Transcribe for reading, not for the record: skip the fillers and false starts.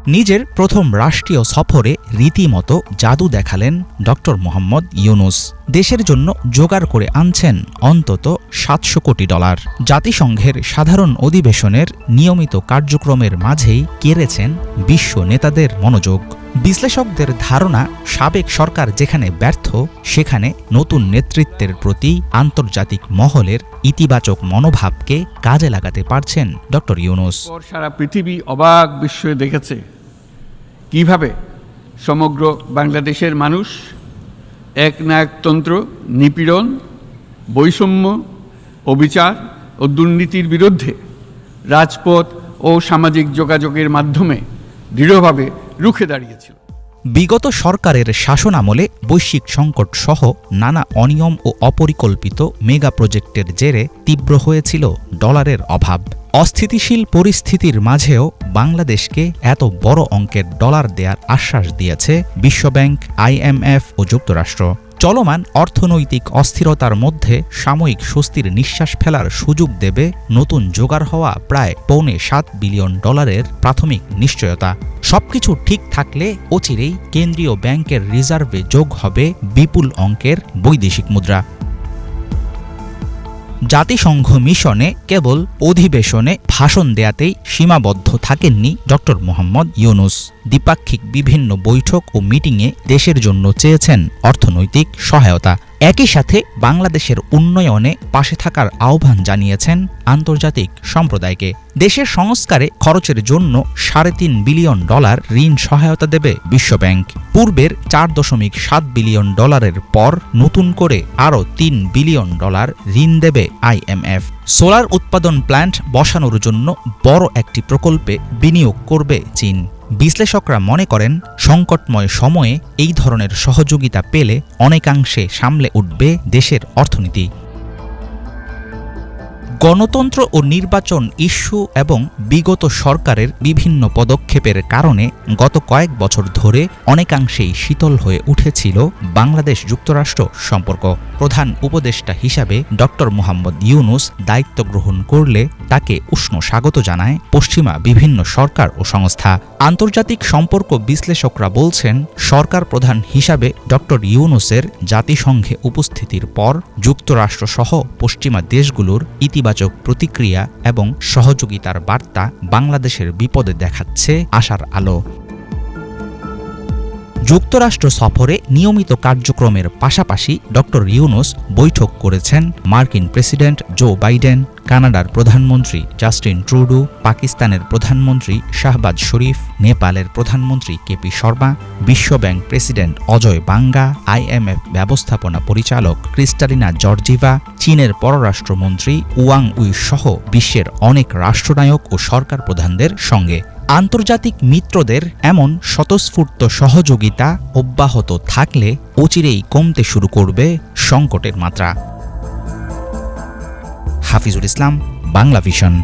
নিজের প্রথম রাষ্ট্রীয় সফরে রীতিমতো জাদু দেখালেন ডক্টর মোহাম্মদ ইউনূস। দেশের জন্য জোগাড় করে আনছেন অন্তত $700 কোটি। জাতিসংঘের সাধারণ অধিবেশনের নিয়মিত কার্যক্রমের মাঝেই কেড়েছেন বিশ্ব নেতাদের মনোযোগ। বিশ্লেষকদের ধারণা, সাবেক সরকার যেখানে ব্যর্থ, সেখানে নতুন নেতৃত্বের প্রতি আন্তর্জাতিক মহলের ইতিবাচক মনোভাবকে কাজে লাগাতে পারছেন ডক্টর ইউনূস। সারা পৃথিবী অবাক বিস্ময়ে দেখেছে কিভাবে সমগ্র বাংলাদেশের মানুষ একনায়কতন্ত্র, নিপীড়ন, বৈষম্য, অবিচার ও দুর্নীতির বিরুদ্ধে রাজপথ ও সামাজিক যোগাযোগের মাধ্যমে দৃঢ়ভাবে রুখে দাঁড়িয়েছিল। বিগত সরকারের শাসনামলে বৈশ্বিক সংকট সহ নানা অনিয়ম ও অপরিকল্পিত মেগা প্রজেক্টের জেরে তীব্র হয়েছিল ডলারের অভাব। অস্থিতিশীল পরিস্থিতির মাঝেও বাংলাদেশকে এত বড় অঙ্কের ডলার দেয়ার আশ্বাস দিয়েছে বিশ্বব্যাংক, IMF ও যুক্তরাষ্ট্র। চলমান অর্থনৈতিক অস্থিরতার মধ্যে সাময়িক স্বস্তির নিঃশ্বাস ফেলার সুযোগ দেবে নতুন জোগাড় হওয়া প্রায় $7.25 বিলিয়ন প্রাথমিক নিশ্চয়তা। সবকিছু ঠিক থাকলে অচিরেই কেন্দ্রীয় ব্যাংকের রিজার্ভে যোগ হবে বিপুল অঙ্কের বৈদেশিক মুদ্রা। জাতিসংঘ মিশনে কেবল অধিবেশনে ভাষণ দেয়াতেই সীমাবদ্ধ থাকেননি ডক্টর মোহাম্মদ ইউনূস। দ্বিপাক্ষিক বিভিন্ন বৈঠক ও মিটিংয়ে দেশের জন্য চেয়েছেন অর্থনৈতিক সহায়তা। একই সাথে বাংলাদেশের উন্নয়নে পাশে থাকার আহ্বান জানিয়েছেন আন্তর্জাতিক সম্প্রদায়কে। দেশের সংস্কারে খরচের জন্য $3.5 বিলিয়ন ঋণ সহায়তা দেবে বিশ্বব্যাংক। পূর্বের $4.7 বিলিয়ন পর নতুন করে আরও $3 বিলিয়ন ঋণ দেবে IMF। সোলার উৎপাদন প্ল্যান্ট বসানোর জন্য বড় একটি প্রকল্পে বিনিয়োগ করবে চীন। বিশ্লেষকরা মনে করেন, সংকটময় সময়ে এই ধরনের সহযোগিতা পেলে অনেকাংশে সামলে উঠবে দেশের অর্থনীতি। গণতন্ত্র ও নির্বাচন ইস্যু এবং বিগত সরকারের বিভিন্ন পদক্ষেপের কারণে গত কয়েক বছর ধরে অনেকাংশেই শীতল হয়ে উঠেছিল বাংলাদেশ যুক্তরাষ্ট্র সম্পর্ক। প্রধান উপদেষ্টা হিসাবে ডক্টর মোহাম্মদ ইউনূস দায়িত্ব গ্রহণ করলে তাকে উষ্ণ স্বাগত জানায় পশ্চিমা বিভিন্ন সরকার ও সংস্থা। আন্তর্জাতিক সম্পর্ক বিশ্লেষকরা বলছেন, সরকার প্রধান হিসাবে ডক্টর ইউনূসের জাতিসংঘে উপস্থিতির পর যুক্তরাষ্ট্রসহ পশ্চিমা দেশগুলোর ইতিবাচক প্রতিক্রিয়া এবং সহযোগিতার বার্তা বাংলাদেশের বিপদে দেখাচ্ছে আশার আলো। যুক্তরাষ্ট্র সফরে নিয়মিত কার্যক্রমের পাশাপাশি ডক্টর ইউনূস বৈঠক করেছেন মার্কিন প্রেসিডেন্ট জো বাইডেন, কানাডার প্রধানমন্ত্রী জাস্টিন ট্রুডো, পাকিস্তানের প্রধানমন্ত্রী শাহবাজ শরীফ, নেপালের প্রধানমন্ত্রী কেপি শর্মা, বিশ্বব্যাংক প্রেসিডেন্ট অজয় বাঙ্গা, IMF ব্যবস্থাপনা পরিচালক ক্রিস্টালিনা জর্জিভা, চীনের পররাষ্ট্রমন্ত্রী ওয়াং উই সহ বিশ্বের অনেক রাষ্ট্রনায়ক ও সরকার প্রধানদের সঙ্গে। আন্তর্জাতিক মিত্রদের এমন স্বতঃস্ফূর্ত সহযোগিতা অব্যাহত থাকলে অচিরেই কমতে শুরু করবে সংকটের মাত্রা। হাফিজুল ইসলাম, বাংলা ভিশন।